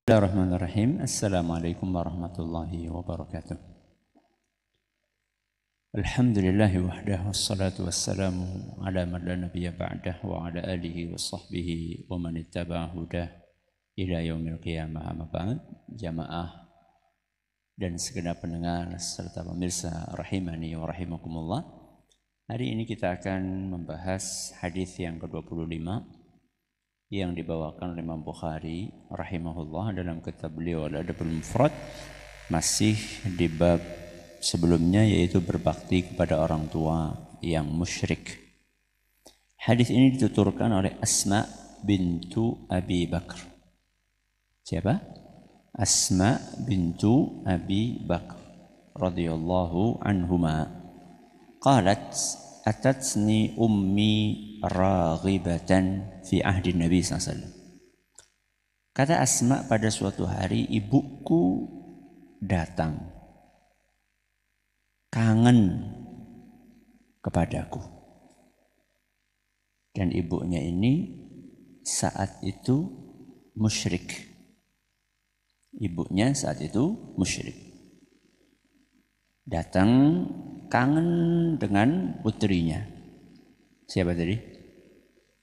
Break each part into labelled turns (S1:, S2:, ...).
S1: Bismillahirrahmanirrahim. Assalamualaikum warahmatullahi wabarakatuh. Alhamdulillahi wahdah wassalatu wassalamu ala man la nabiyya ba'dah wa ala alihi wa sahbihi wa man ittaba'a hudah ila yaumil qiyamah. Amma ba'd. Jamaah dan segenap pendengar serta pemirsa rahimani wa rahimakumullah. Hari ini kita akan membahas hadis yang ke-25 yang dibawakan oleh Imam Bukhari rahimahullah dalam kitab beliau Al-Adabul Mufrad, masih di bab sebelumnya, yaitu berbakti kepada orang tua yang musyrik. Hadis ini dituturkan oleh Asma bintu Abi Bakr. Siapa? Asma bintu Abi Bakr radhiyallahu anhuma. Qalat atatni ummi raghibatan fi ahdi Nabi SAW. Kata Asma, pada suatu hari ibuku datang kangen kepadaku. Dan ibunya ini saat itu musyrik. Ibunya saat itu musyrik. Datang kangen dengan putrinya. Siapa tadi?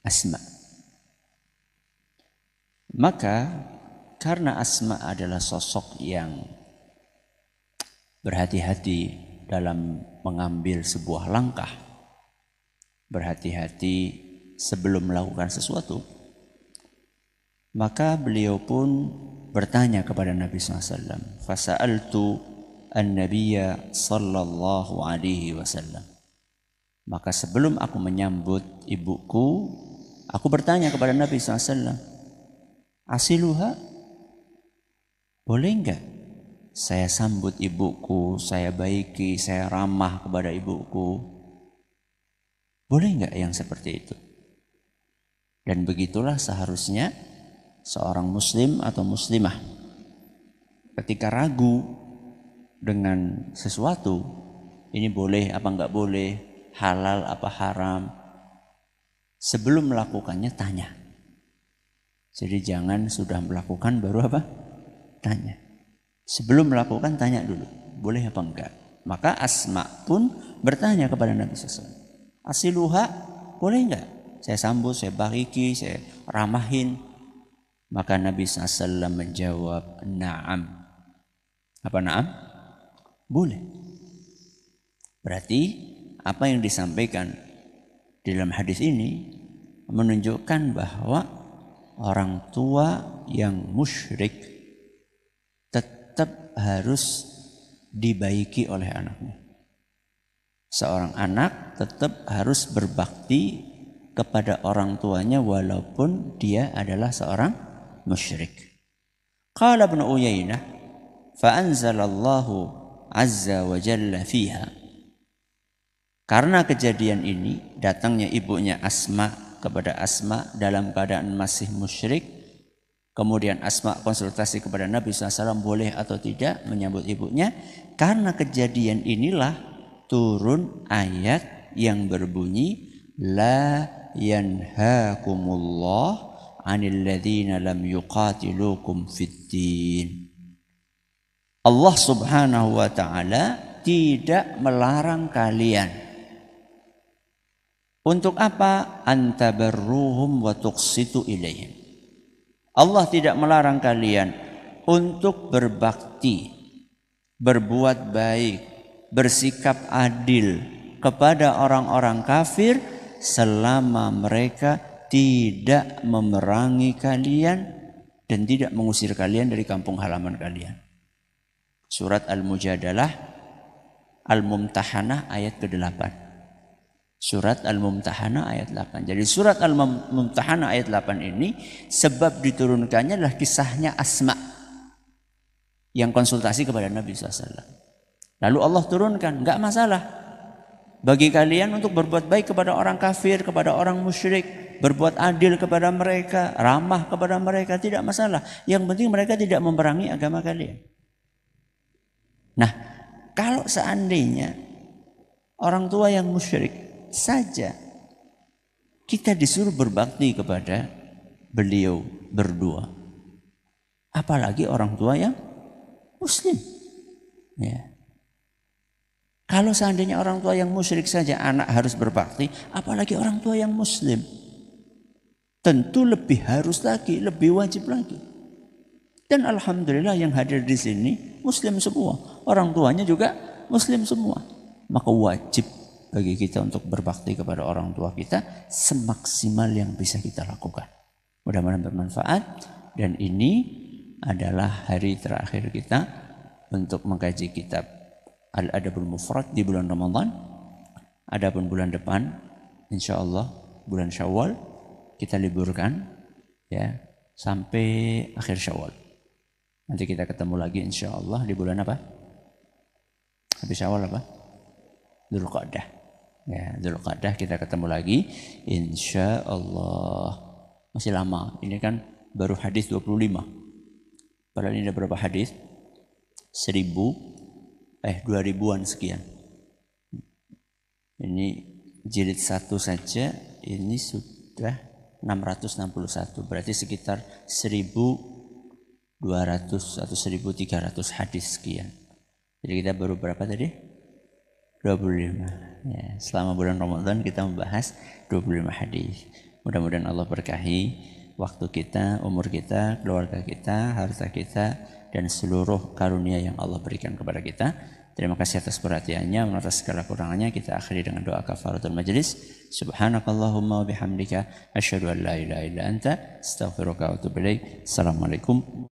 S1: Asma. Maka karena Asma adalah sosok yang berhati-hati dalam mengambil sebuah langkah, berhati-hati sebelum melakukan sesuatu, maka beliau pun bertanya kepada Nabi SAW. Fasa'altu an-nabiyya sallallahu alaihi wasallam. Maka sebelum aku menyambut ibuku, aku bertanya kepada Nabi SAW. Asiluha, boleh enggak saya sambut ibuku, saya baiki, saya ramah kepada ibuku? Boleh enggak yang seperti itu? Dan begitulah seharusnya seorang muslim atau muslimah ketika ragu dengan sesuatu, ini boleh apa enggak boleh, halal apa haram, sebelum melakukannya tanya. Jadi jangan sudah melakukan baru apa? Tanya. Sebelum melakukan tanya dulu, boleh apa enggak. Maka Asma pun bertanya kepada Nabi SAW. Asiluha, boleh enggak saya sambut, saya bariki, saya ramahin? Maka Nabi SAW menjawab, na'am. Apa na'am? Boleh. Berarti apa yang disampaikan di dalam hadis ini menunjukkan bahwa orang tua yang musyrik tetap harus dibaiki oleh anaknya. Seorang anak tetap harus berbakti kepada orang tuanya walaupun dia adalah seorang musyrik. Qala Ibnu Uyainah, fa anzalallahu azza wa jalla fiha. Karena kejadian ini, datangnya ibunya Asma kepada Asma dalam keadaan masih musyrik, kemudian Asma konsultasi kepada Nabi SAW boleh atau tidak menyambut ibunya. Karena kejadian inilah turun ayat yang berbunyi, la yanhaakumullah 'anil ladzina lam yuqatilukum fid-din. Allah Subhanahu wa taala tidak melarang kalian. Untuk apa? Antabarruhum wa tuqsitu ilaihim. Allah tidak melarang kalian untuk berbakti, berbuat baik, bersikap adil kepada orang-orang kafir selama mereka tidak memerangi kalian dan tidak mengusir kalian dari kampung halaman kalian. Surat Al-Mujadalah Al-Mumtahanah ayat ke-8. Surat Al-Mumtahanah ayat 8. Jadi surat Al-Mumtahanah ayat 8 ini sebab diturunkannya adalah kisahnya Asma yang konsultasi kepada Nabi SAW. Lalu Allah turunkan, enggak masalah bagi kalian untuk berbuat baik kepada orang kafir, kepada orang musyrik, berbuat adil kepada mereka, ramah kepada mereka, tidak masalah. Yang penting mereka tidak memerangi agama kalian. Nah, kalau seandainya orang tua yang musyrik saja kita disuruh berbakti kepada beliau berdua, Apalagi orang tua yang muslim. Ya. Kalau seandainya orang tua yang musyrik saja anak harus berbakti, apalagi orang tua yang muslim. Tentu lebih harus lagi, lebih wajib lagi. Dan alhamdulillah yang hadir di sini muslim semua. Orang tuanya juga muslim semua. Maka wajib bagi kita untuk berbakti kepada orang tua kita semaksimal yang bisa kita lakukan. Mudah-mudahan bermanfaat. Dan ini adalah hari terakhir kita untuk mengkaji kitab Al-Adabul Mufrad di bulan Ramadan. Adapun bulan depan, insya Allah bulan Syawal kita liburkan ya sampai akhir Syawal. Nanti kita ketemu lagi insya Allah di bulan apa? Habis Syawal apa? Dzulqa'dah. Ya, Dzulqa'dah kita ketemu lagi insya Allah. Masih lama. Ini kan baru hadis 25. Padahal ini ada berapa hadis? 2000-an sekian. Ini jilid 1 saja ini sudah 661. Berarti sekitar 1200 atau 1300 hadis sekian. Jadi kita baru berapa tadi? 25. Ya, selama bulan Ramadan kita membahas 25 hadis. Mudah-mudahan Allah berkahi waktu kita, umur kita, keluarga kita, harta kita, dan seluruh karunia yang Allah berikan kepada kita. Terima kasih atas perhatiannya, atas segala kurangannya. Kita akhiri dengan doa kafaratul majlis. Subhanakallahumma wa bihamdika asyhadu an la ilaha illa anta astaghfiruka wa atubu ilaik. Assalamualaikum.